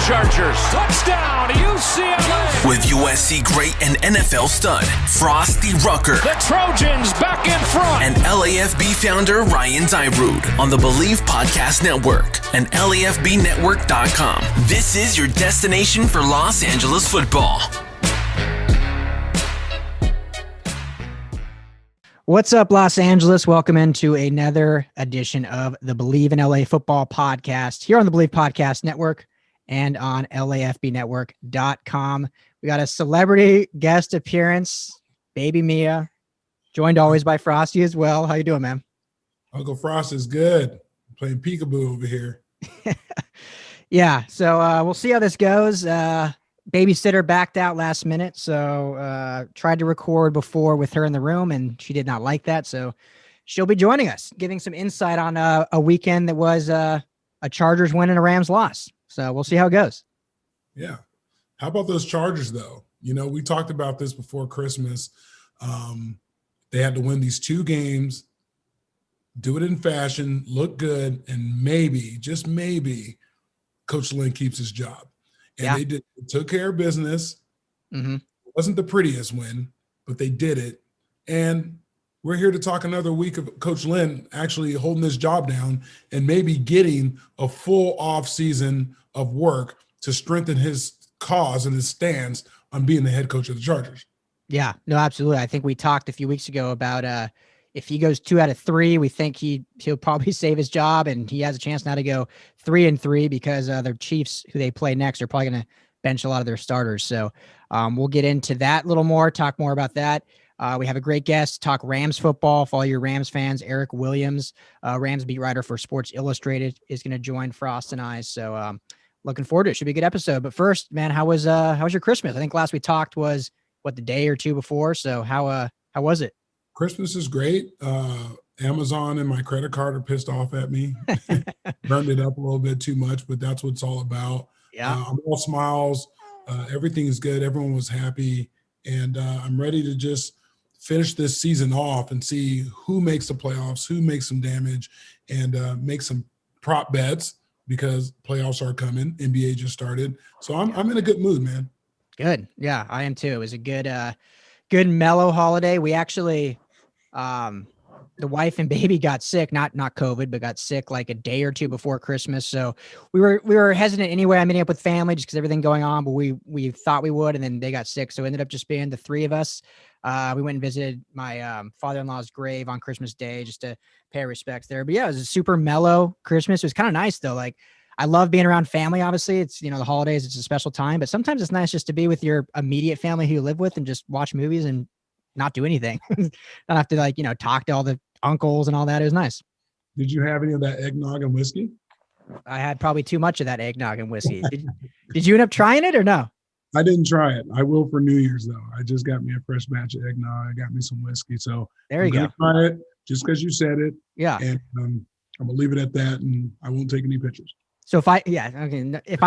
Chargers. Touchdown, UCLA. With USC great and NFL stud, Frostee Rucker. The Trojans back in front. And LAFB founder Ryan Dyrud on the Believe Podcast Network and LAFBnetwork.com. This is your destination for Los Angeles football. What's up, Los Angeles? Welcome into another edition of the Believe in LA Football Podcast here on the Believe Podcast Network and on LAFBnetwork.com. We got a celebrity guest appearance, Baby Mia, joined always by Frostee as well. How you doing, man? Uncle Frost is good. Playing peekaboo over here. Yeah, so we'll see how this goes. Babysitter backed out last minute, so tried to record before with her in the room, and she did not like that. So she'll be joining us, giving some insight on a weekend that was a Chargers win and a Rams loss. So we'll see how it goes. Yeah. How about those Chargers, though? You know, we talked about this before Christmas. They had to win these two games, do it in fashion, look good, and maybe, just maybe, Coach Lynn keeps his job. And they took care of business. Mm-hmm. It wasn't the prettiest win, but they did it. And we're here to talk another week of Coach Lynn actually holding this job down and maybe getting a full off season of work to strengthen his cause and his stance on being the head coach of the Chargers. Yeah, no, absolutely. I think we talked a few weeks ago about if he goes 2 out of 3, we think he'll probably save his job, and he has a chance now to go 3-3 because their Chiefs, who they play next, are probably going to bench a lot of their starters. So we'll get into that a little more, talk more about that. We have a great guest, talk Rams football for all your Rams fans. Eric Williams, Rams beat writer for Sports Illustrated, is going to join Frost and I. So looking forward to it. Should be a good episode. But first, man, how was your Christmas? I think last we talked was the day or two before. So how was it? Christmas is great. Amazon and my credit card are pissed off at me. Burned it up a little bit too much, but that's what it's all about. Yeah. I'm all smiles. Everything is good. Everyone was happy. And I'm ready to just finish this season off and see who makes the playoffs, who makes some damage, and make some prop bets because playoffs are coming. NBA just started. So I'm in a good mood, man. Good. Yeah, I am too. It was a good mellow holiday. We actually, the wife and baby got sick, not COVID, but got sick like a day or two before Christmas. So we were hesitant anyway. I'm meeting up with family just because everything going on, but we thought we would, and then they got sick. So it ended up just being the three of us. We went and visited my father-in-law's grave on Christmas Day just to pay our respects there. But yeah, it was a super mellow Christmas. It was kind of nice though. Like, I love being around family. Obviously, it's, the holidays, it's a special time, but sometimes it's nice just to be with your immediate family who you live with and just watch movies and not do anything. Not have to talk to all the uncles and all that. It was nice. Did you have any of that eggnog and whiskey? I had probably too much of that eggnog and whiskey. Did you end up trying it or no? I didn't try it. I will for New Year's though. I just got me a fresh batch of eggnog. I got me some whiskey. So there you go. Try it just because you said it. Yeah. And I'm gonna leave it at that, and I won't take any pictures. So if I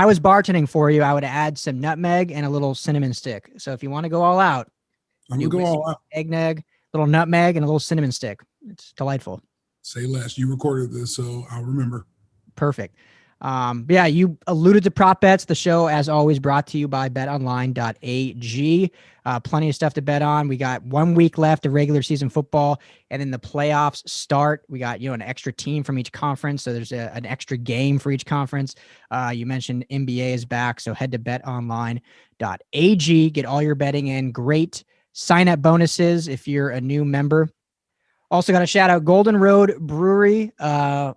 was bartending for you, I would add some nutmeg and a little cinnamon stick. So if you want to go all out, I'm gonna go all out. Eggnog, little nutmeg, and a little cinnamon stick. It's delightful. Say less. You recorded this, so I'll remember. Perfect. Yeah, you alluded to prop bets. The show, as always, brought to you by betonline.ag. Plenty of stuff to bet on. We got 1 week left of regular season football, and then the playoffs start. We got an extra team from each conference, so there's an extra game for each conference. You mentioned NBA is back, so head to betonline.ag. Get all your betting in. Great sign-up bonuses if you're a new member. Also got to shout out Golden Road Brewery.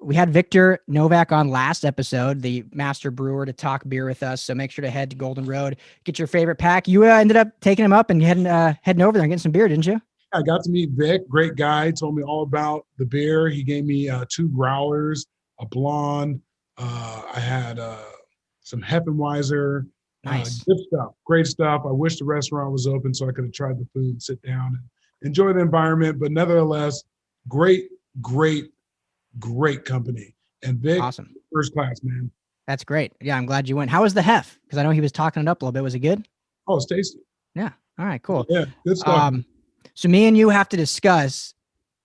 We had Victor Novak on last episode, the master brewer, to talk beer with us. So make sure to head to Golden Road, get your favorite pack. You ended up taking him up and heading over there and getting some beer, didn't you? I got to meet Vic, great guy. Told me all about the beer. He gave me 2 growlers, a blonde. I had some Heffenweiser. Nice. Good stuff. Great stuff. I wish the restaurant was open so I could have tried the food, sit down, and enjoy the environment. But nevertheless, great company. And Vic, awesome. First class, man. That's great. Yeah, I'm glad you went. How was the Heff? Because I know he was talking it up a little bit. Was it good? Oh, it's tasty. Yeah. All right, cool. Yeah, good stuff. So me and you have to discuss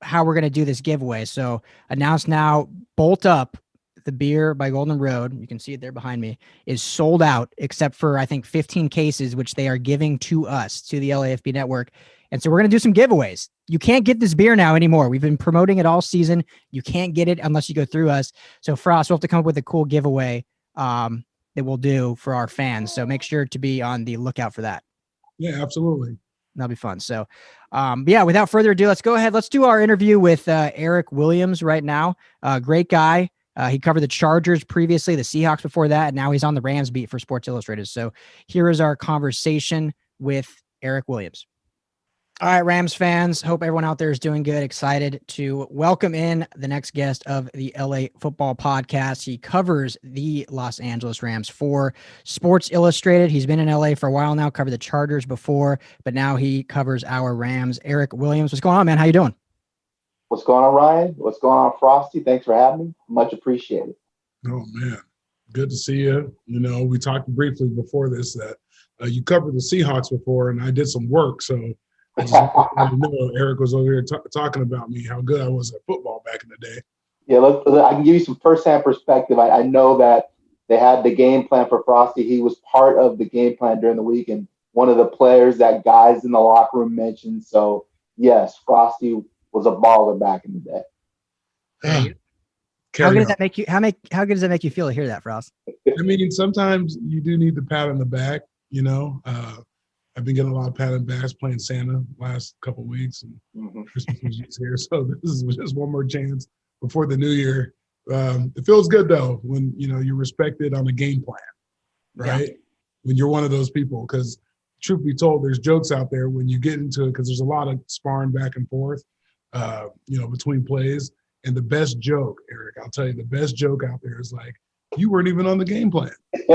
how we're going to do this giveaway. So announce now, bolt up the beer by Golden Road, you can see it there behind me, is sold out except for, I think, 15 cases, which they are giving to us, to the LAFB network. And so we're going to do some giveaways. You can't get this beer now anymore. We've been promoting it all season. You can't get it unless you go through us. So Frost, we'll have to come up with a cool giveaway that we'll do for our fans. So make sure to be on the lookout for that. Yeah, absolutely. That'll be fun. So, yeah, without further ado, let's go ahead. Let's do our interview with Eric Williams right now. Great guy. He covered the Chargers previously, the Seahawks before that, and now he's on the Rams beat for Sports Illustrated. So here is our conversation with Eric Williams. All right, Rams fans, hope everyone out there is doing good. Excited to welcome in the next guest of the LA Football Podcast. He covers the Los Angeles Rams for Sports Illustrated. He's been in LA for a while now, covered the Chargers before, but now he covers our Rams. Eric Williams, what's going on, man? How you doing? What's going on, Ryan? What's going on, Frostee? Thanks for having me. Much appreciated. Oh, man. Good to see you. You know, we talked briefly before this that you covered the Seahawks before, and I did some work, so I just wanted to know Eric was over here talking about me, how good I was at football back in the day. Yeah, I can give you some firsthand perspective. I know that they had the game plan for Frostee. He was part of the game plan during the week, and one of the players that guys in the locker room mentioned. So, yes, Frostee was a baller back in the day. How good does that make you? How good does that make you feel to hear that, Frost? I mean, sometimes you do need the pat on the back. You know, I've been getting a lot of pat on the backs playing Santa last couple of weeks, and Christmas was just here, so this is just one more chance before the new year. It feels good though when you're respected on a game plan, right? Yeah. When you're one of those people, because truth be told, there's jokes out there when you get into it because there's a lot of sparring back and forth. Between plays. And the best joke, Eric, I'll tell you, the best joke out there is like, you weren't even on the game plan. It's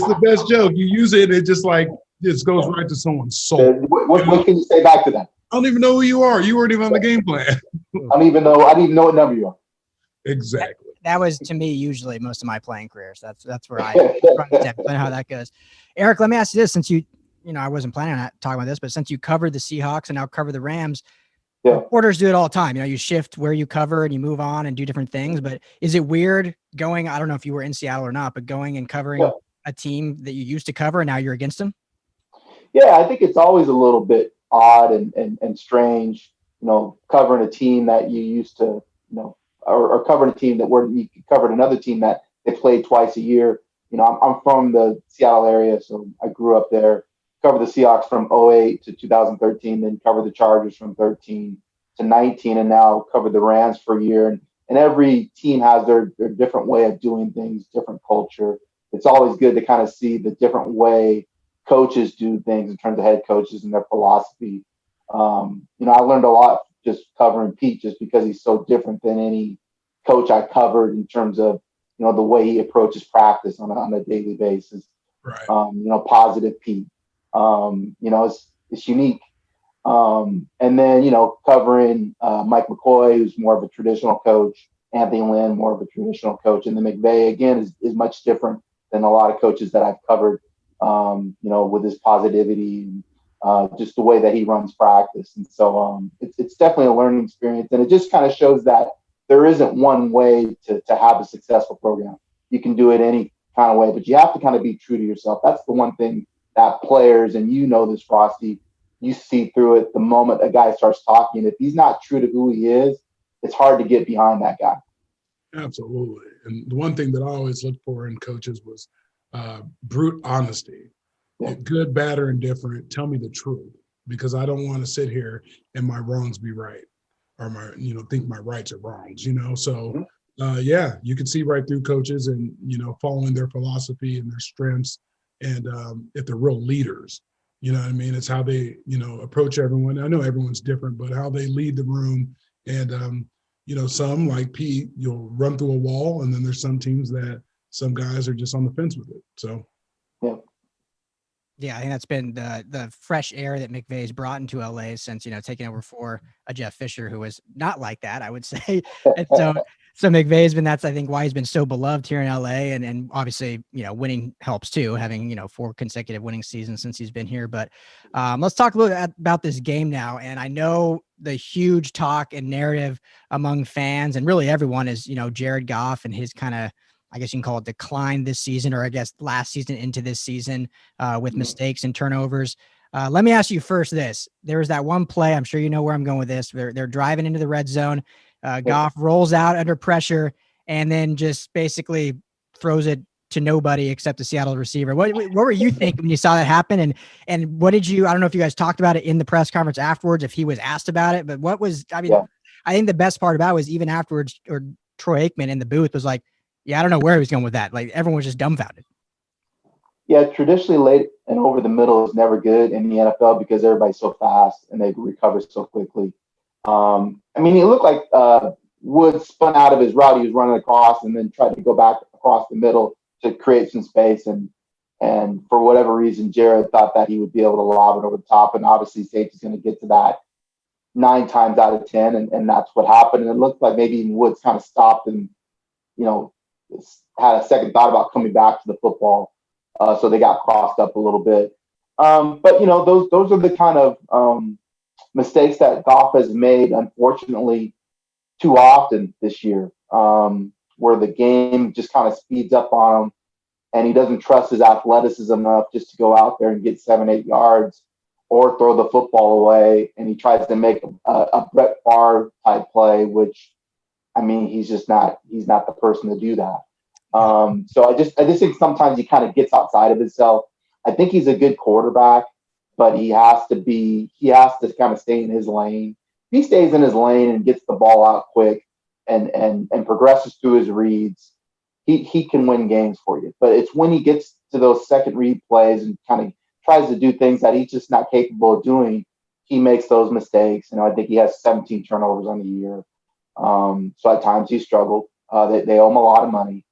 the best joke. You use it, it just goes right to someone's soul. What can you say back to that? I don't even know who you are. You weren't even on the game plan. I don't even know what number you are. Exactly. That was, to me, usually most of my playing career. So that's where I know how that goes. Eric, let me ask you this, since I wasn't planning on talking about this, but since you covered the Seahawks and now cover the Rams, reporters do it all the time. You shift where you cover and you move on and do different things. But is it weird going, I don't know if you were in Seattle or not, but going and covering a team that you used to cover and now you're against them? Yeah, I think it's always a little bit odd and strange, covering a team that you used to, or covering a team that you covered another team that they played twice a year. I'm from the Seattle area, so I grew up there. Covered the Seahawks from 2008 to 2013, then covered the Chargers from 13 to 19, and now covered the Rams for a year. And every team has their different way of doing things, different culture. It's always good to kind of see the different way coaches do things in terms of head coaches and their philosophy. I learned a lot just covering Pete, just because he's so different than any coach I covered in terms of, the way he approaches practice on a daily basis. Right. Positive Pete. It's unique. And then, covering Mike McCoy, who's more of a traditional coach, Anthony Lynn, more of a traditional coach, and then McVay, again, is much different than a lot of coaches that I've covered, with his positivity and just the way that he runs practice. And so it's definitely a learning experience. And it just kind of shows that there isn't one way to have a successful program. You can do it any kind of way, but you have to kind of be true to yourself. That's the one thing that players, and this, Frosty, you see through it the moment a guy starts talking. If he's not true to who he is, it's hard to get behind that guy. Absolutely. And the one thing that I always looked for in coaches was brute honesty. Yeah. Good, bad, or indifferent, tell me the truth, because I don't want to sit here and my wrongs be right, or think my rights are wrongs, So, you can see right through coaches and, following their philosophy and their strengths. And if they're real leaders, it's how they, approach everyone. I know everyone's different, but how they lead the room. And, some like Pete, you'll run through a wall, and then there's some teams that some guys are just on the fence with it. So, yeah. Yeah, I think that's been the fresh air that McVay's brought into LA since, taking over for a Jeff Fisher, who was not like that, I would say. And so McVay's been, that's, I think, why he's been so beloved here in LA. And obviously, winning helps too, having, 4 consecutive winning seasons since he's been here. But let's talk a little about this game now. And I know the huge talk and narrative among fans and really everyone is, Jared Goff and his kind of, I guess you can call it decline this season, or I guess last season into this season with mistakes and turnovers. Let me ask you first this. There was that one play. I'm sure you know where I'm going with this. They're driving into the red zone. Goff rolls out under pressure and then just basically throws it to nobody except the Seattle receiver. What were you thinking when you saw that happen? And what did you, I don't know if you guys talked about it in the press conference afterwards, if he was asked about it, but I think the best part about it was even afterwards, or Troy Aikman in the booth was like, yeah, I don't know where he was going with that. Like, everyone was just dumbfounded. Yeah, traditionally late and over the middle is never good in the NFL because everybody's so fast and they recover so quickly. It looked like Woods spun out of his route. He was running across and then tried to go back across the middle to create some space. And for whatever reason, Jared thought that he would be able to lob it over the top. And obviously, safety's going to get to that 9 times out of 10. And that's what happened. And it looked like maybe even Woods kind of stopped and, had a second thought about coming back to the football. So they got crossed up a little bit. But those are the kind of mistakes that Goff has made, unfortunately, too often this year, where the game just kind of speeds up on him and he doesn't trust his athleticism enough just to go out there and get 7-8 yards or throw the football away. And he tries to make a Brett Favre type play, which, he's not the person to do that. So I just think sometimes he kind of gets outside of himself. I think he's a good quarterback, but he has to kind of stay in his lane. If he stays in his lane and gets the ball out quick and progresses through his reads, he can win games for you. But it's when he gets to those second read plays and kind of tries to do things that he's just not capable of doing, he makes those mistakes. I think he has 17 turnovers on the year. So at times he struggled. They owe him a lot of money.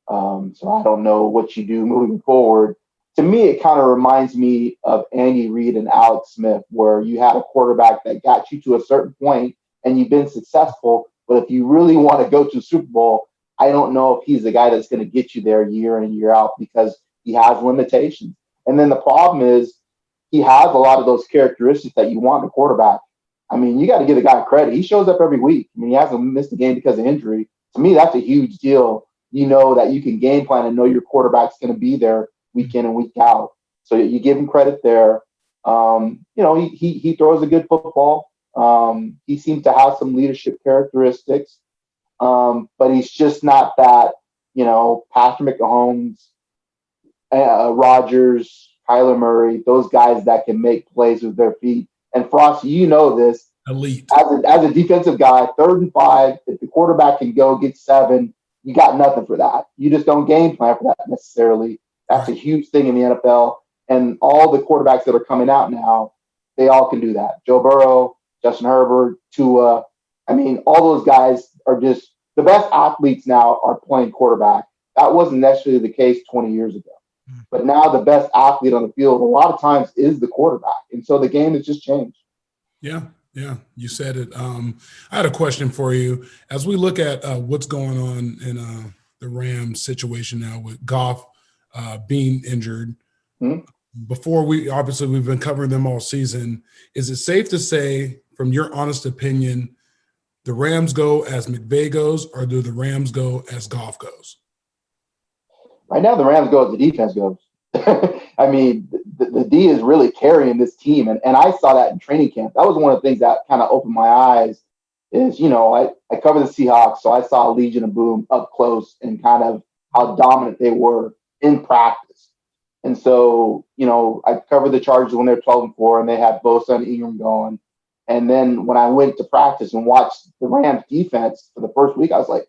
So I don't know what you do moving forward. To me, it kind of reminds me of Andy Reid and Alex Smith, where you had a quarterback that got you to a certain point and you've been successful. But if you really want to go to the Super Bowl, I don't know if he's the guy that's going to get you there year in and year out because he has limitations. And then the problem is he has a lot of those characteristics that you want in a quarterback. You got to give the guy credit. He shows up every week. He hasn't missed a game because of injury. To me, that's a huge deal. That you can game plan and know your quarterback's going to be there week in and week out. So you give him credit there. He throws a good football. He seems to have some leadership characteristics, but he's just not that, Patrick Mahomes, Rodgers, Kyler Murray, those guys that can make plays with their feet. And Frostee, this. Elite. As a defensive guy, 3rd and 5, if the quarterback can go get 7, you got nothing for that. You just don't game plan for that necessarily. That's a huge thing in the NFL. And all the quarterbacks that are coming out now, they all can do that. Joe Burrow, Justin Herbert, Tua. All those guys are just the best athletes now are playing quarterback. That wasn't necessarily the case 20 years ago. But now the best athlete on the field a lot of times is the quarterback. And so the game has just changed. Yeah. Yeah, you said it. I had a question for you. As we look at what's going on in the Rams situation now with Goff being injured, we've been covering them all season. Is it safe to say, from your honest opinion, the Rams go as McVay goes, or do the Rams go as Goff goes? Right now, the Rams go as the defense goes. The D is really carrying this team. And I saw that in training camp. That was one of the things that kind of opened my eyes is, I cover the Seahawks. So I saw Legion of Boom up close and kind of how dominant they were in practice. And so, I covered the Chargers when they're 12-4 and they had Bosa and Ingram going. And then when I went to practice and watched the Rams defense for the first week, I was like,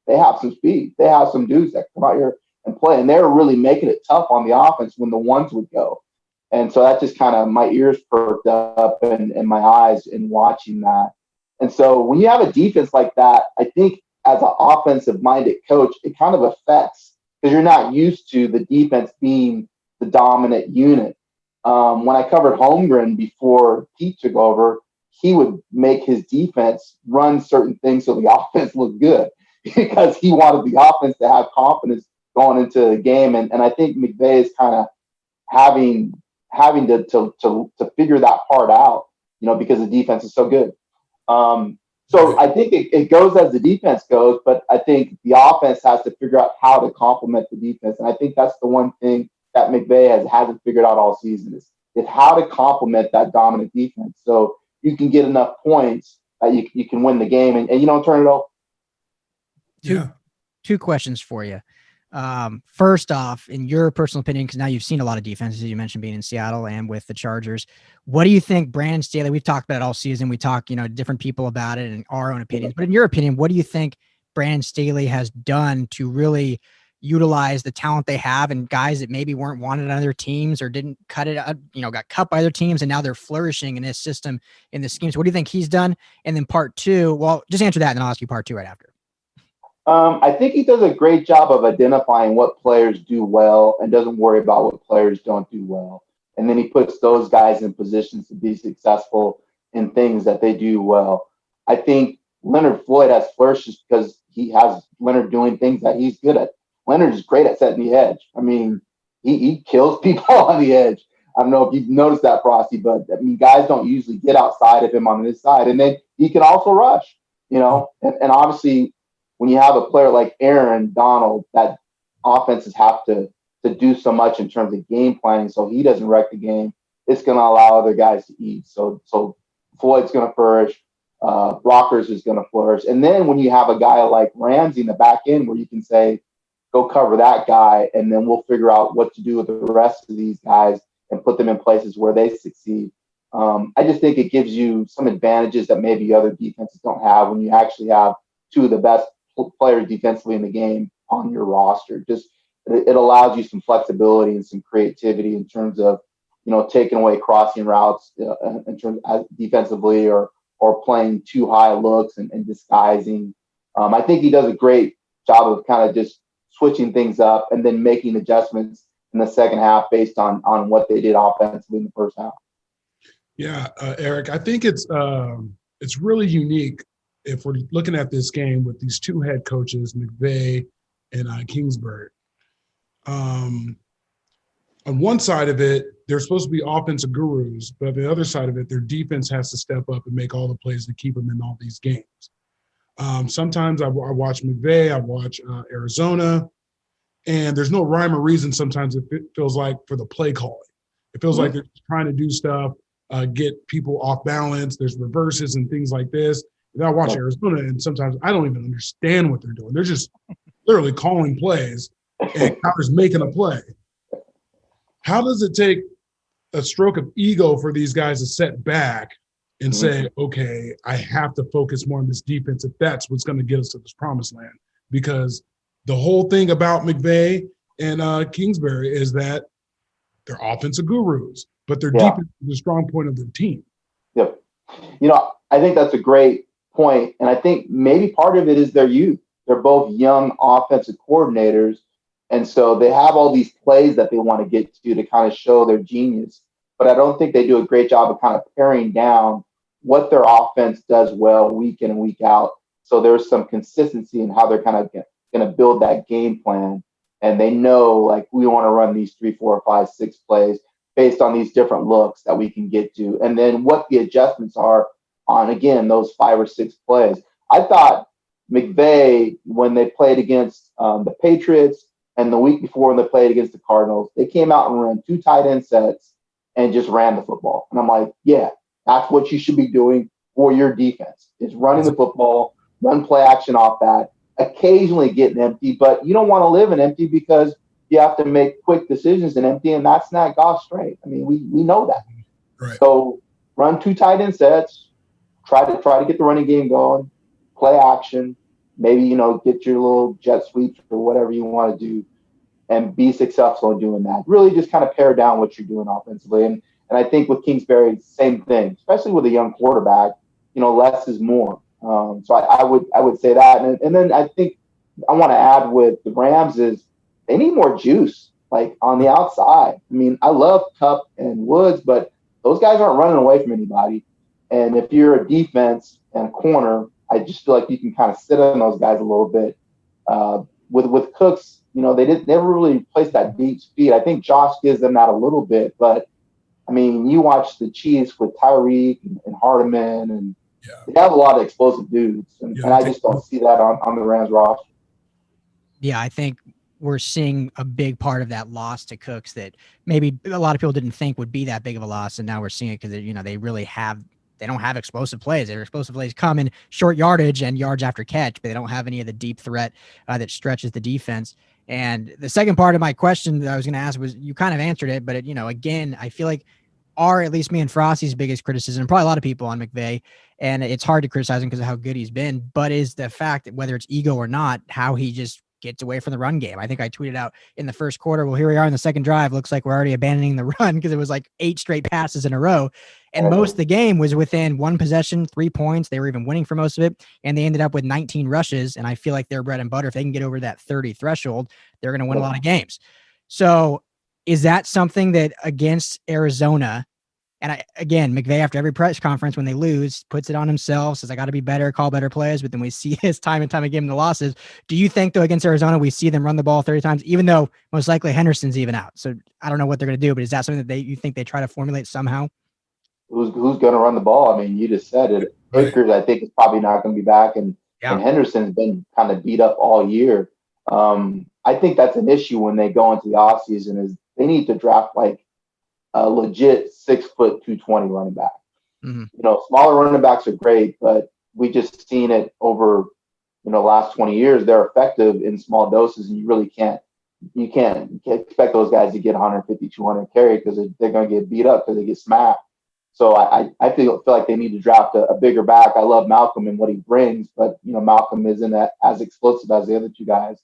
they have some speed. They have some dudes that come out here and play. And they were really making it tough on the offense when the ones would go. And so that just kind of, my ears perked up and my eyes in watching that. And so when you have a defense like that, I think as an offensive-minded coach, it kind of affects, because you're not used to the defense being the dominant unit. When I covered Holmgren before Pete took over, he would make his defense run certain things so the offense looked good because he wanted the offense to have confidence going into the game. And I think McVay is kind of having to figure that part out, because the defense is so good. So I think it goes as the defense goes, but I think the offense has to figure out how to complement the defense. And I think that's the one thing that McVay hasn't figured out all season is how to complement that dominant defense. So you can get enough points that you can win the game and you don't turn it over. Two questions for you. First off, in your personal opinion, because now you've seen a lot of defenses, you mentioned being in Seattle and with the Chargers. What do you think Brandon Staley, we've talked about it all season. We talk, different people about it and our own opinions, but in your opinion, what do you think Brandon Staley has done to really utilize the talent they have and guys that maybe weren't wanted on other teams or didn't cut it, got cut by other teams and now they're flourishing in his system, in the schemes? What do you think he's done? And then part two, well, just answer that and then I'll ask you part two right after. I think he does a great job of identifying what players do well and doesn't worry about what players don't do well. And then he puts those guys in positions to be successful in things that they do well. I think Leonard Floyd has flourished just because he has Leonard doing things that he's good at. Leonard is great at setting the edge. I mean, he kills people on the edge. I don't know if you've noticed that, Frostee, but I mean, guys don't usually get outside of him on this side. And then he can also rush, and obviously, when you have a player like Aaron Donald, that offenses have to do so much in terms of game planning so he doesn't wreck the game. It's going to allow other guys to eat. So Floyd's going to flourish. Rockers is going to flourish. And then when you have a guy like Ramsey in the back end where you can say, go cover that guy, and then we'll figure out what to do with the rest of these guys and put them in places where they succeed. I just think it gives you some advantages that maybe other defenses don't have when you actually have two of the best players defensively in the game on your roster. Just it allows you some flexibility and some creativity in terms of taking away crossing routes in terms of defensively or playing too high looks and disguising. I think he does a great job of kind of just switching things up and then making adjustments in the second half based on what they did offensively in the first half. Yeah, Eric, I think it's really unique if we're looking at this game with these two head coaches, McVay and Kingsbury. On one side of it, they're supposed to be offensive gurus, but on the other side of it, their defense has to step up and make all the plays to keep them in all these games. Sometimes I watch McVay, I watch Arizona, and there's no rhyme or reason sometimes it feels like for the play calling. It feels like they're trying to do stuff, get people off balance. There's reverses and things like this. And I watch Arizona, and sometimes I don't even understand what they're doing. They're just literally calling plays, and Crowder's making a play. How does it take a stroke of ego for these guys to set back and say, okay, I have to focus more on this defense if that's what's going to get us to this promised land? Because the whole thing about McVay and Kingsbury is that they're offensive gurus, but their defense is the strong point of their team. Yep. I think that's a great point. And I think maybe part of it is their youth. They're both young offensive coordinators. And so they have all these plays that they want to get to kind of show their genius. But I don't think they do a great job of kind of paring down what their offense does well week in and week out. So there's some consistency in how they're kind of going to build that game plan. And they know, like, we want to run these 3, 4, 5, 6 plays based on these different looks that we can get to. And then what the adjustments are on, again, those 5 or 6 plays. I thought McVay, when they played against the Patriots and the week before when they played against the Cardinals, they came out and ran 2 tight end sets and just ran the football. And I'm like, yeah, that's what you should be doing for your defense, is running the football, run play action off that, occasionally getting empty, but you don't want to live in empty because you have to make quick decisions in empty, and that's not Goff straight. I mean, we know that. Right. So run 2 tight end sets, try to get the running game going, play action, maybe, get your little jet sweeps or whatever you want to do and be successful in doing that. Really just kind of pare down what you're doing offensively. And I think with Kingsbury, same thing, especially with a young quarterback, less is more. So I would say that. And then I think I want to add with the Rams is they need more juice. like on the outside. I mean, I love Cup and Woods, but those guys aren't running away from anybody. And if you're a defense and corner, I just feel like you can kind of sit on those guys a little bit. With Cooks, you know, they never really placed that deep speed. I think Josh gives them that a little bit, but I mean, you watch the Chiefs with Tyreek and Hardeman, and they have a lot of explosive dudes, and I just don't see that on the Rams roster. Yeah, I think we're seeing a big part of that loss to Cooks that maybe a lot of people didn't think would be that big of a loss, and now we're seeing it because you know they don't have explosive plays. Their explosive plays come in short yardage and yards after catch, but they don't have any of the deep threat that stretches the defense. And the second part of my question that I was going to ask was, you kind of answered it, but again, I feel like at least me and Frostee's biggest criticism, and probably a lot of people on McVay, and it's hard to criticize him because of how good he's been, but is the fact that whether it's ego or not, how he just gets away from the run game. I think I tweeted out in the first quarter, well, here we are in the second drive. Looks like we're already abandoning the run because it was like 8 straight passes in a row. And most of the game was within 1 possession, 3 points. They were even winning for most of it. And they ended up with 19 rushes. And I feel like their bread and butter, if they can get over that 30 threshold, they're going to win a lot of games. So is that something that against Arizona, and again, McVay, after every press conference, when they lose, puts it on himself, says, I got to be better, call better plays. But then we see his time and time again in the losses. Do you think, though, against Arizona, we see them run the ball 30 times, even though most likely Henderson's even out? So I don't know what they're going to do, but is that something that you think they try to formulate somehow? Who's going to run the ball? I mean, you just said it. Akers, I think, is probably not going to be back, and Henderson's been kind of beat up all year. I think that's an issue when they go into the offseason is they need to draft like a legit 6 foot 220 running back. Mm-hmm. You know, smaller running backs are great, but we just seen it over, last 20 years. They're effective in small doses, and you really can't expect those guys to get 150, 200 carry because they're going to get beat up because they get smacked. So I feel like they need to draft a bigger back. I love Malcolm and what he brings, but Malcolm isn't as explosive as the other two guys.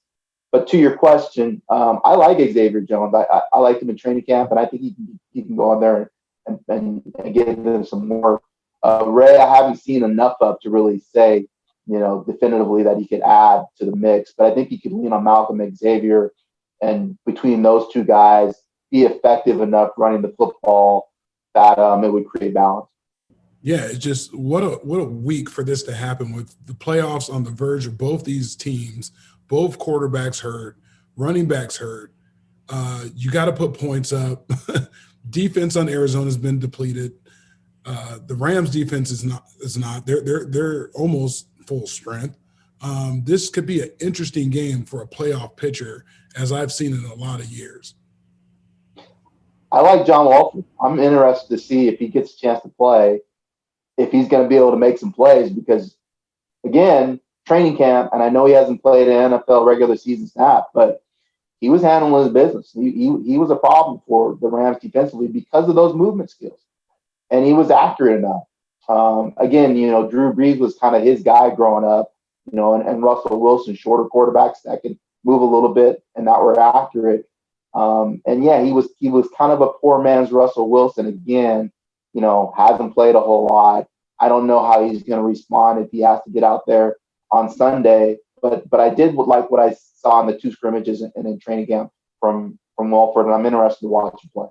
But to your question, I like Xavier Jones. I liked him in training camp, and I think he can go in there and get them some more. Ray, I haven't seen enough of to really say, definitively that he could add to the mix. But I think he could lean on Malcolm and Xavier, and between those two guys, be effective enough running the football that it would create balance. Yeah, it's just what a week for this to happen with the playoffs on the verge of both these teams. Both quarterbacks hurt, running backs hurt. You got to put points up. Defense on Arizona has been depleted. The Rams defense is not. They're almost full strength. This could be an interesting game for a playoff pitcher, as I've seen in a lot of years. I like John Wolford. I'm interested to see if he gets a chance to play, if he's going to be able to make some plays because, again, training camp, and I know he hasn't played an NFL regular season snap, but he was handling his business. He was a problem for the Rams defensively because of those movement skills, and he was accurate enough. Again, Drew Brees was kind of his guy growing up, and Russell Wilson, shorter quarterbacks that could move a little bit and that were accurate. And yeah, he was kind of a poor man's Russell Wilson again. Hasn't played a whole lot. I don't know how he's going to respond if he has to get out there on Sunday, but I did like what I saw in the 2 scrimmages and in training camp from Wolford, and I'm interested to watch him play.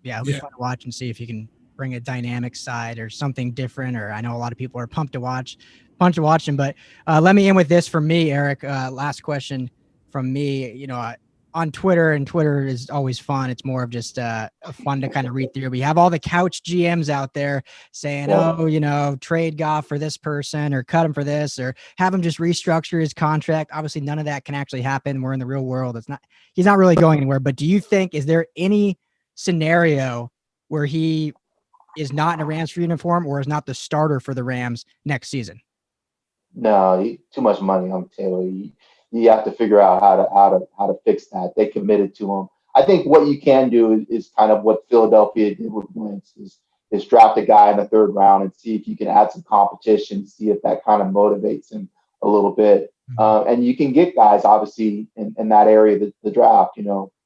Yeah, it'll be fun to watch and see if you can bring a dynamic side or something different. Or I know a lot of people are pumped to watch him. But let me end with this from me, Eric. Last question from me. On Twitter, and Twitter is always fun. It's more of just fun to kind of read through. We have all the couch GMs out there saying, trade Goff for this person or cut him for this or have him just restructure his contract. Obviously, none of that can actually happen. We're in the real world. He's not really going anywhere. But do you think, is there any scenario where he is not in a Rams uniform or is not the starter for the Rams next season? No, too much money on the table. You have to figure out how to fix that. They committed to him. I think what you can do is kind of what Philadelphia did with Wentz is draft a guy in the 3rd round and see if you can add some competition, see if that kind of motivates him a little bit. And you can get guys obviously in that area of the draft.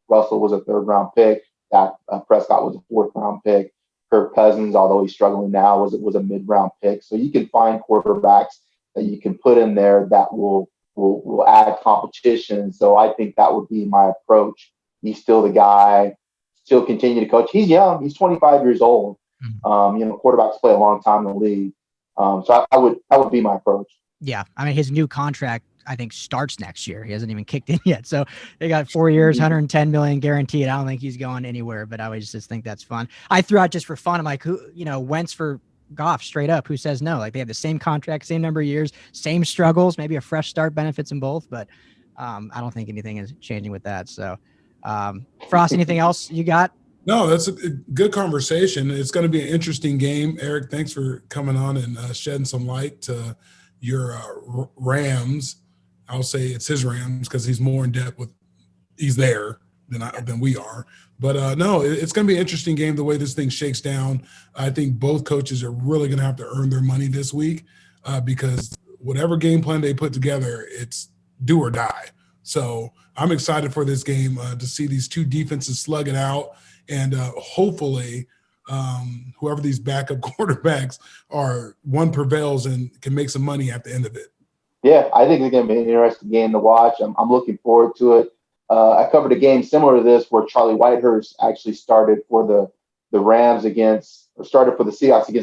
Russell was a 3rd round pick. Dak Prescott was a 4th round pick. Kirk Cousins, although he's struggling now, was a mid-round pick. So you can find quarterbacks that you can put in there that will add competition. So I think that would be my approach he's still the guy, still continue to coach. He's young. He's 25 years old. Quarterbacks play a long time in the league. So I would be my approach. Yeah. I mean, his new contract, I think, starts next year. He hasn't even kicked in yet. So they got 4 years, 110 million guaranteed. I don't think he's going anywhere, but I always just think that's fun. I threw out just for fun. I'm like, Wentz for Goff straight up. Who says no? Like, they have the same contract, same number of years, same struggles, maybe a fresh start benefits them both. But I don't think anything is changing with that. So Frost, anything else you got? No, that's a good conversation. It's going to be an interesting game. Eric, thanks for coming on and shedding some light to your Rams. I'll say it's his Rams because he's more in depth he's there than we are. But no, it's going to be an interesting game the way this thing shakes down. I think both coaches are really going to have to earn their money this week because whatever game plan they put together, it's do or die. So I'm excited for this game to see these two defenses slug it out. And hopefully whoever these backup quarterbacks are, one prevails and can make some money at the end of it. Yeah, I think it's going to be an interesting game to watch. I'm looking forward to it. I covered a game similar to this where Charlie Whitehurst actually started for the Seahawks against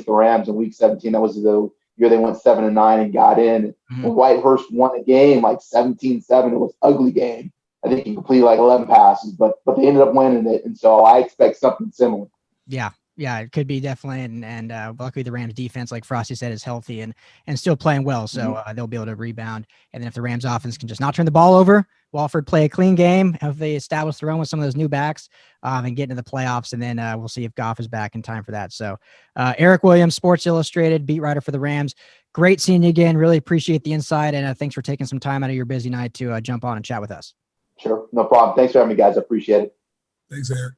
the Rams in Week 17. That was the year they went 7-9 and got in. Mm-hmm. And Whitehurst won the game like 17-7. It was an ugly game. I think he completed like 11 passes, but they ended up winning it. And so I expect something similar. Yeah, it could be definitely. And luckily the Rams defense, like Frosty said, is healthy and still playing well. So they'll be able to rebound. And then if the Rams offense can just not turn the ball over, Walford play a clean game, if they establish the run with some of those new backs and get into the playoffs. And then we'll see if Goff is back in time for that. So Eric Williams, Sports Illustrated, beat writer for the Rams. Great seeing you again. Really appreciate the insight. And thanks for taking some time out of your busy night to jump on and chat with us. Sure. No problem. Thanks for having me, guys. I appreciate it. Thanks, Eric.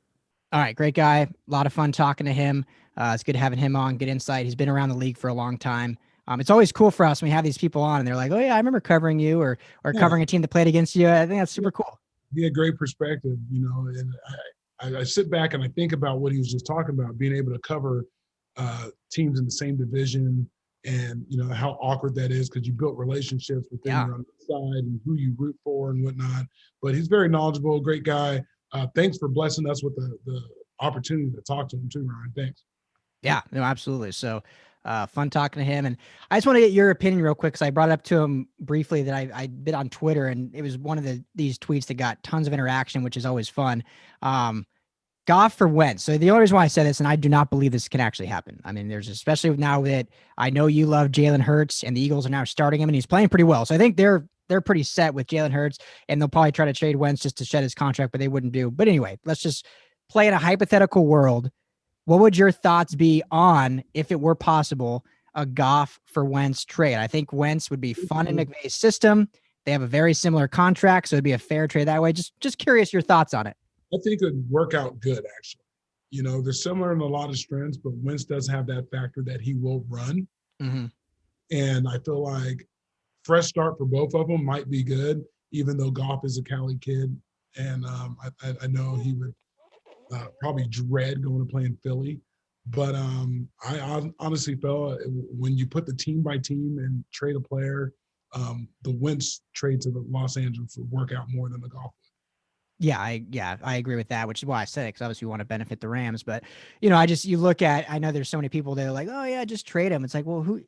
All right. Great guy. A lot of fun talking to him. It's good having him on. Good insight. He's been around the league for a long time. It's always cool for us when we have these people on and they're like, oh, yeah, I remember covering you or covering a team that played against you. I think that's super cool. He had great perspective, and I sit back and I think about what he was just talking about, being able to cover teams in the same division and, how awkward that is because you built relationships with them on the side and who you root for and whatnot. But he's very knowledgeable, great guy. Thanks for blessing us with the opportunity to talk to him too, Ryan. Thanks. Yeah, no, absolutely. So fun talking to him. And I just want to get your opinion real quick because I brought it up to him briefly that I did on Twitter, and it was one of these tweets that got tons of interaction, which is always fun. Goff for Wentz. So the only reason why I said this, and I do not believe this can actually happen. I mean, there's especially now that I know you love Jalen Hurts and the Eagles are now starting him and he's playing pretty well. So I think they're pretty set with Jalen Hurts and they'll probably try to trade Wentz just to shed his contract, but they wouldn't do. But anyway, let's just play in a hypothetical world. What would your thoughts be on, if it were possible, a Goff for Wentz trade? I think Wentz would be fun in McVay's system. They have a very similar contract, so it'd be a fair trade that way. Just curious your thoughts on it. I think it would work out good, actually. They're similar in a lot of strengths, but Wentz does have that factor that he will run. Mm-hmm. And I feel like fresh start for both of them might be good, even though Goff is a Cali kid. And I know he would probably dread going to play in Philly. But I honestly felt when you put the team by team and trade a player, the Wentz trade to the Los Angeles would work out more than the Goff. Yeah, I agree with that, which is why I said it, because obviously we want to benefit the Rams. But, you look at, I know there's so many people that are like, oh, yeah, just trade him. It's like, well,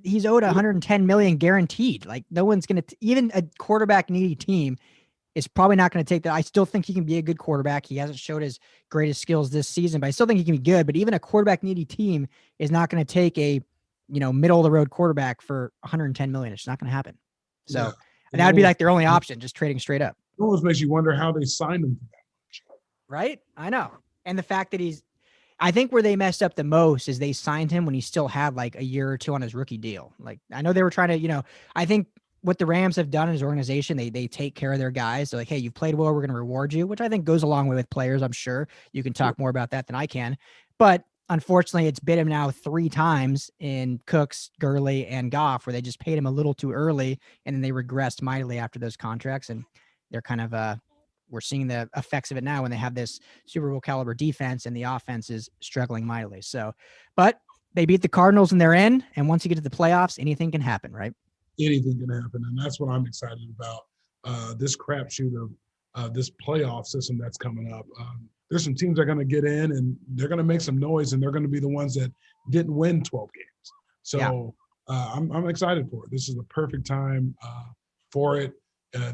he's owed 110 million guaranteed. Like, no one's going to, even a quarterback needy team is probably not going to take that. I still think he can be a good quarterback. He hasn't showed his greatest skills this season, but I still think he can be good. But even a quarterback needy team is not going to take a, middle of the road quarterback for 110 million. It's not going to happen. So, and that would be like their only option, just trading straight up. It almost makes you wonder how they signed him for that much. Right? I know. And the fact that I think where they messed up the most is they signed him when he still had like a year or two on his rookie deal. Like, I know they were trying to, I think what the Rams have done in his organization, they take care of their guys. They're like, hey, you've played well, we're going to reward you, which I think goes a long way with players. I'm sure you can talk more about that than I can. But unfortunately, it's bit him now 3 times in Cooks, Gurley, and Goff, where they just paid him a little too early, and then they regressed mightily after those contracts. And they're kind of we're seeing the effects of it now when they have this Super Bowl caliber defense and the offense is struggling mightily. So, but they beat the Cardinals and they're in. And once you get to the playoffs, anything can happen, right? Anything can happen. And that's what I'm excited about. This crapshoot of this playoff system that's coming up. There's some teams that are going to get in and they're going to make some noise, and they're going to be the ones that didn't win 12 games. So I'm excited for it. This is the perfect time for it.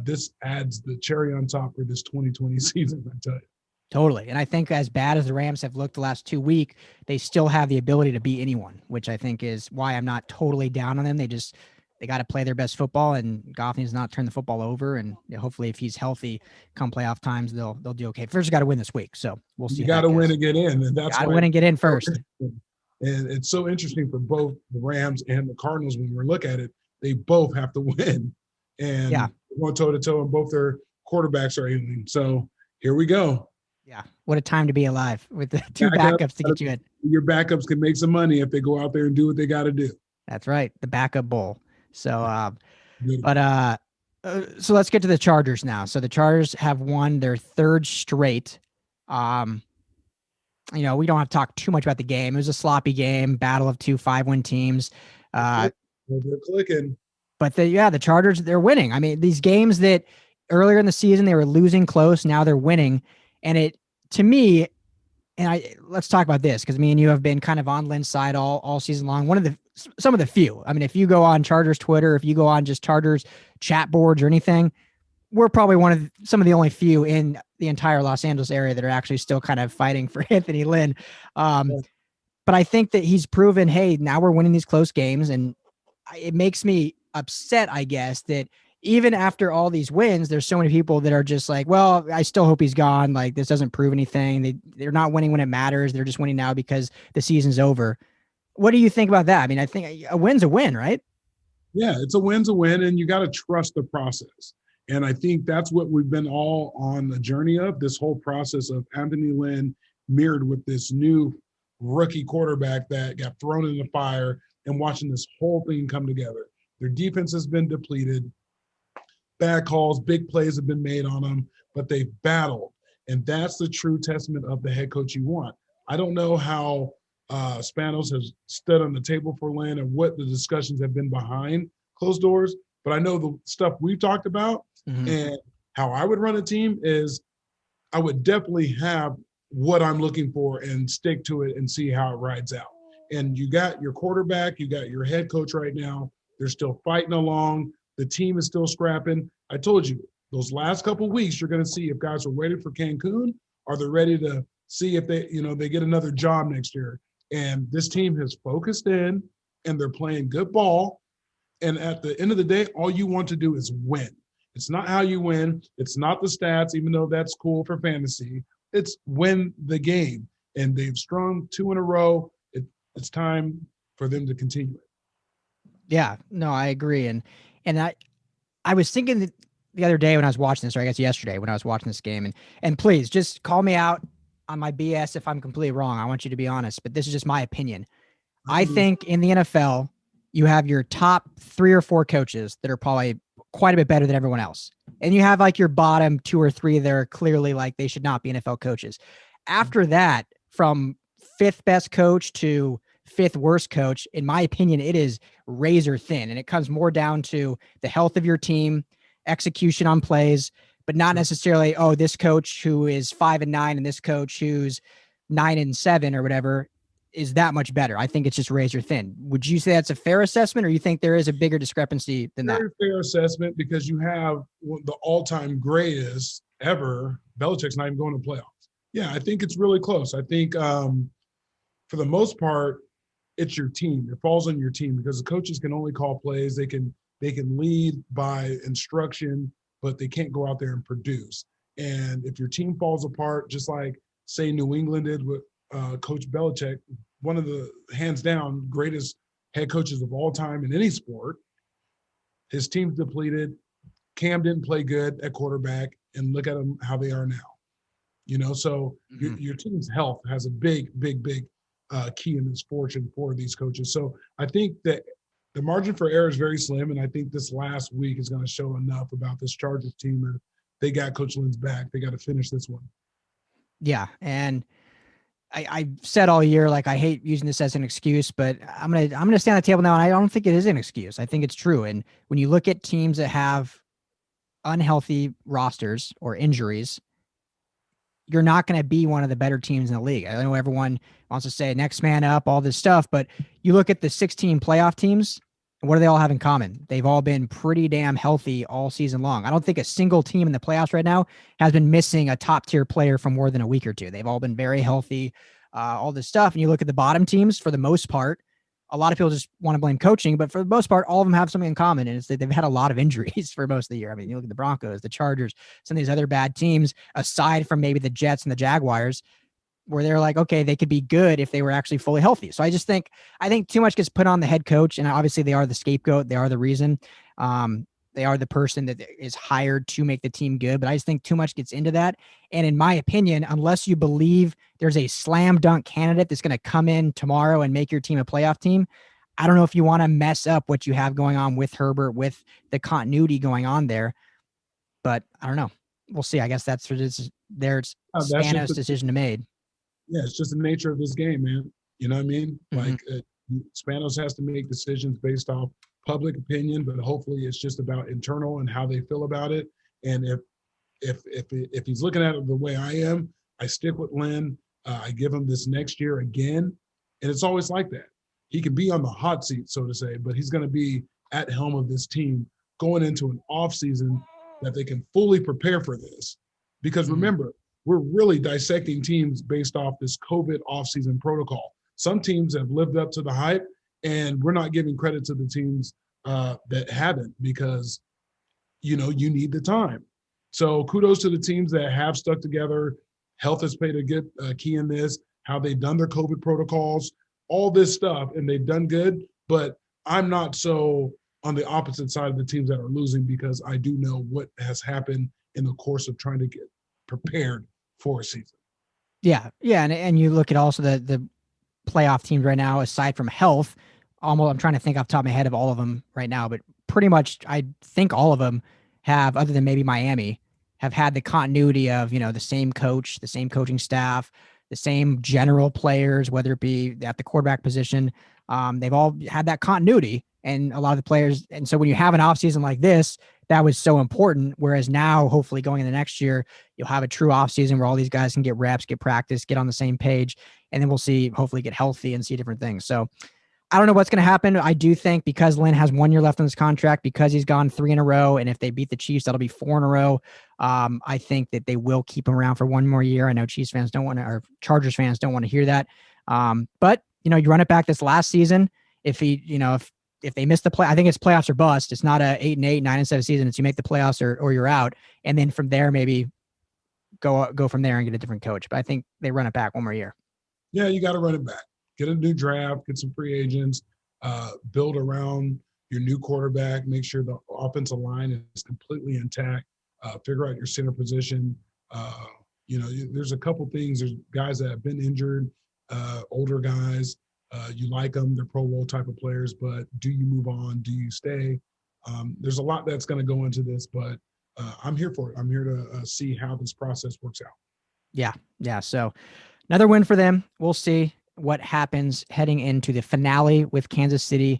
This adds the cherry on top for this 2020 season, I tell you. Totally. And I think as bad as the Rams have looked the last 2 weeks, they still have the ability to beat anyone, which I think is why I'm not totally down on them. They got to play their best football, and Goff needs not turn the football over. And hopefully if he's healthy come playoff times, they'll do okay. First, got to win this week. So we'll see. You got to win and get in. And that's got to win and get in first. And it's so interesting for both the Rams and the Cardinals when we look at it. They both have to win. And going toe-to-toe, and both their quarterbacks are ailing. So here we go. Yeah. What a time to be alive with the two backups to get you in. Your backups can make some money if they go out there and do what they got to do. That's right. The backup bowl. So, so let's get to the Chargers now. So the Chargers have won their third straight. We don't have to talk too much about the game. It was a sloppy game, battle of 2 5-win teams. They're clicking. But the Chargers, they're winning. I mean, these games that earlier in the season they were losing close, now they're winning. And it, to me, let's talk about this, because me and you have been kind of on Lynn's side all season long. Some of the few. I mean, if you go on Chargers Twitter, if you go on just Chargers chat boards or anything, we're probably some of the only few in the entire Los Angeles area that are actually still kind of fighting for Anthony Lynn. But I think that he's proven, hey, now we're winning these close games, and it makes me upset, I guess, that even after all these wins, there's so many people that are just like, well, I still hope he's gone. Like, this doesn't prove anything. They're not winning when it matters. They're just winning now because the season's over. What do you think about that? I mean, I think a win's a win, right? Yeah, it's a win's a win, and you got to trust the process. And I think that's what we've been all on the journey of, this whole process of Anthony Lynn mirrored with this new rookie quarterback that got thrown in the fire, and watching this whole thing come together. Their defense has been depleted. Bad calls, big plays have been made on them, but they've battled. And that's the true testament of the head coach you want. I don't know how Spanos has stood on the table for Lynn and what the discussions have been behind closed doors, but I know the stuff we've talked about and how I would run a team is I would definitely have what I'm looking for and stick to it and see how it rides out. And you got your quarterback, you got your head coach right now. They're still fighting along. The team is still scrapping. I told you, those last couple of weeks, you're going to see if guys are ready for Cancun. Are they ready to see if they get another job next year? And this team has focused in, and they're playing good ball. And at the end of the day, all you want to do is win. It's not how you win. It's not the stats, even though that's cool for fantasy. It's win the game. And they've strung 2 in a row. It's time for them to continue it. Yeah, no, I agree. And I was thinking that the other day when I was watching this, or I guess yesterday when I was watching this game, and please just call me out on my BS if I'm completely wrong. I want you to be honest, but this is just my opinion. I think in the NFL, you have your top 3 or 4 coaches that are probably quite a bit better than everyone else. And you have like your bottom 2 or 3 that are clearly like they should not be NFL coaches. After that, from 5th best coach to 5th worst coach, in my opinion, it is razor thin. And it comes more down to the health of your team, execution on plays, but not necessarily, this coach who is 5-9 and this coach who's 9-7 or whatever is that much better. I think it's just razor thin. Would you say that's a fair assessment, or you think there is a bigger discrepancy than that? Very fair assessment, because you have the all-time greatest ever. Belichick's not even going to playoffs. Yeah, I think it's really close. I think for the most part, it's your team. It falls on your team, because the coaches can only call plays. They can lead by instruction, but they can't go out there and produce. And if your team falls apart, just like, say, New England did with Coach Belichick, one of the hands down greatest head coaches of all time in any sport, his team's depleted. Cam didn't play good at quarterback, and look at them how they are now. So your team's health has a big key in this fortune for these coaches. So I think that the margin for error is very slim, and I think this last week is going to show enough about this Chargers team that they got Coach Lynn's back. They got to finish this one. Yeah, and I said all year, like, I hate using this as an excuse, but I'm gonna stand on the table now, and I don't think it is an excuse. I think it's true. And when you look at teams that have unhealthy rosters or injuries, you're not going to be one of the better teams in the league. I know everyone wants to say next man up, all this stuff, but you look at the 16 playoff teams, and what do they all have in common? They've all been pretty damn healthy all season long. I don't think a single team in the playoffs right now has been missing a top tier player for more than a week or two. They've all been very healthy, all this stuff. And you look at the bottom teams, for the most part, a lot of people just want to blame coaching, but for the most part, all of them have something in common, and it's that they've had a lot of injuries for most of the year. I mean, you look at the Broncos, the Chargers, some of these other bad teams, aside from maybe the Jets and the Jaguars, where they're like, okay, they could be good if they were actually fully healthy. So I think too much gets put on the head coach, and obviously they are the scapegoat. They are the reason. They are the person that is hired to make the team good, but I just think too much gets into that. And in my opinion, unless you believe there's a slam dunk candidate that's going to come in tomorrow and make your team a playoff team, I don't know if you want to mess up what you have going on with Herbert, with the continuity going on there. But I don't know. We'll see. I guess that's Spanos' decision to made. Yeah, it's just the nature of this game, man. You know what I mean? Mm-hmm. Like Spanos has to make decisions based off public opinion, but hopefully it's just about internal and how they feel about it. And if he's looking at it the way I am, I stick with Lynn. I give him this next year again, and it's always like that. He can be on the hot seat, so to say, but he's going to be at helm of this team going into an off season that they can fully prepare for this. Because remember, we're really dissecting teams based off this COVID offseason protocol. Some teams have lived up to the hype, and we're not giving credit to the teams that haven't, because, you need the time. So kudos to the teams that have stuck together. Health has played a good key in this, how they've done their COVID protocols, all this stuff, and they've done good. But I'm not so on the opposite side of the teams that are losing, because I do know what has happened in the course of trying to get prepared for a season. Yeah. And you look at also the playoff teams right now, aside from health, almost, I'm trying to think off the top of my head of all of them right now, but pretty much I think all of them have, other than maybe Miami, have had the continuity of, the same coach, the same coaching staff, the same general players, whether it be at the quarterback position. They've all had that continuity, and a lot of the players. And so when you have an offseason like this, that was so important. Whereas now, hopefully going into next year, you'll have a true offseason where all these guys can get reps, get practice, get on the same page, and then we'll see, hopefully get healthy and see different things. So I don't know what's going to happen. I do think because Lynn has 1 year left on his contract, because he's gone 3 in a row, and if they beat the Chiefs, that'll be 4 in a row. I think that they will keep him around for 1 more year. I know Chiefs fans don't want to, or Chargers fans don't want to hear that. But you run it back this last season. If if they miss the play, I think it's playoffs or bust. It's not a 8-8, 9-7 season. It's you make the playoffs or you're out. And then from there, maybe go from there and get a different coach. But I think they run it back 1 more year. Yeah, you got to run it back. Get a new draft, get some free agents, build around your new quarterback, make sure the offensive line is completely intact, figure out your center position. There's a couple things. There's guys that have been injured, older guys. You like them. They're Pro Bowl type of players, but do you move on? Do you stay? There's a lot that's going to go into this, but I'm here for it. I'm here to see how this process works out. Yeah. So another win for them. We'll see what happens heading into the finale with Kansas City.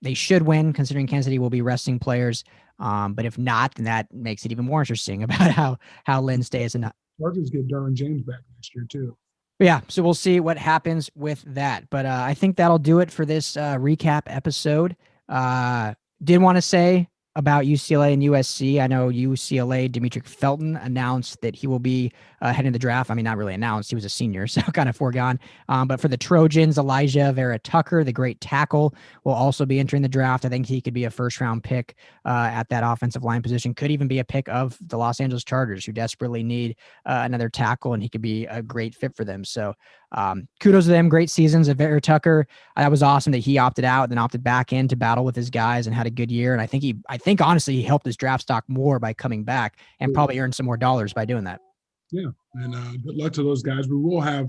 They should win, considering Kansas City will be resting players. But if not, then that makes it even more interesting about how Lynn stays. And Chargers get Derwin James back next year too. Yeah, so we'll see what happens with that. But I think that'll do it for this recap episode. Did want to say about UCLA and USC. I know UCLA, Demetric Felton announced that he will be heading the draft. I mean, not really announced. He was a senior, so kind of foregone. But for the Trojans, Elijah Vera Tucker, the great tackle, will also be entering the draft. I think he could be a first-round pick at that offensive line position. Could even be a pick of the Los Angeles Chargers, who desperately need another tackle, and he could be a great fit for them. So kudos to them. Great seasons of Vera Tucker. That was awesome that he opted out, then opted back in to battle with his guys and had a good year. And I think honestly, he helped his draft stock more by coming back and probably earned some more dollars by doing that. Yeah. And good luck to those guys. We will have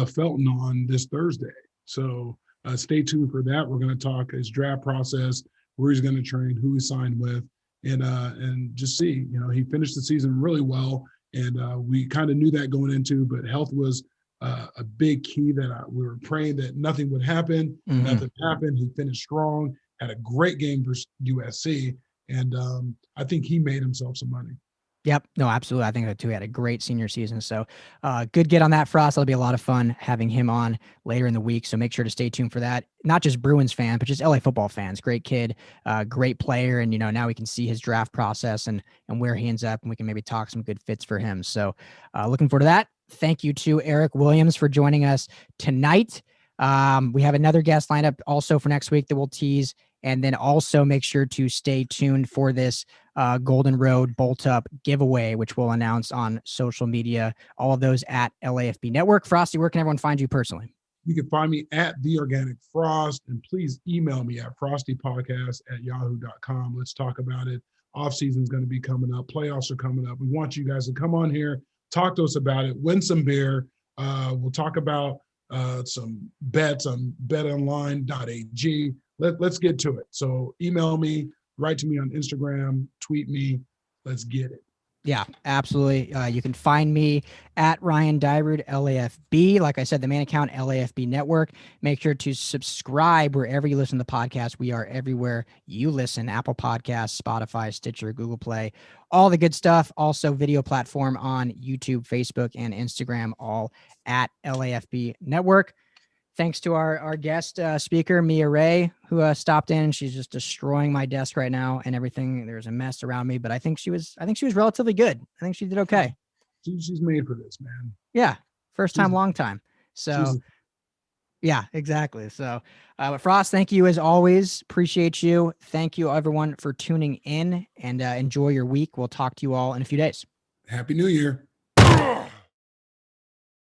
Felton on this Thursday. So stay tuned for that. We're going to talk his draft process, where he's going to train, who he signed with, and just see, he finished the season really well. And we kind of knew that going into, but health was a big key that we were praying that nothing would happen. Mm-hmm. Nothing happened. He finished strong, had a great game versus USC. And I think he made himself some money. Yep. No, absolutely. I think that too. He had a great senior season. So good get on that, Frost. That'll be a lot of fun having him on later in the week. So make sure to stay tuned for that. Not just Bruins fans, but just LA football fans. Great kid, great player. And, now we can see his draft process and where he ends up, and we can maybe talk some good fits for him. So looking forward to that. Thank you to Eric Williams for joining us tonight. We have another guest lined up also for next week that we'll tease. And then also make sure to stay tuned for this Golden Road Bolt Up giveaway, which we'll announce on social media. All of those at LAFB Network. Frosty, where can everyone find you personally? You can find me at The Organic Frost, and please email me at frosteepodcast@yahoo.com. Let's talk about it. Off season is going to be coming up. Playoffs are coming up. We want you guys to come on here, talk to us about it, win some beer. We'll talk about some bets on betonline.ag. Let's get to it. So email me, write to me on Instagram, tweet me. Let's get it. Yeah, absolutely. You can find me at Ryan Dyrud, LAFB. Like I said, the main account, LAFB Network. Make sure to subscribe wherever you listen to the podcast. We are everywhere you listen: Apple Podcasts, Spotify, Stitcher, Google Play, all the good stuff. Also, video platform on YouTube, Facebook, and Instagram, all at LAFB Network. Thanks to our guest speaker, Mia Ray, who stopped in. She's just destroying my desk right now and everything. There's a mess around me, but I think she was relatively good. I think she did okay. She's made for this, man. Yeah. First time, long time. So yeah, exactly. So, but Frost, thank you as always. Appreciate you. Thank you everyone for tuning in, and enjoy your week. We'll talk to you all in a few days. Happy New Year.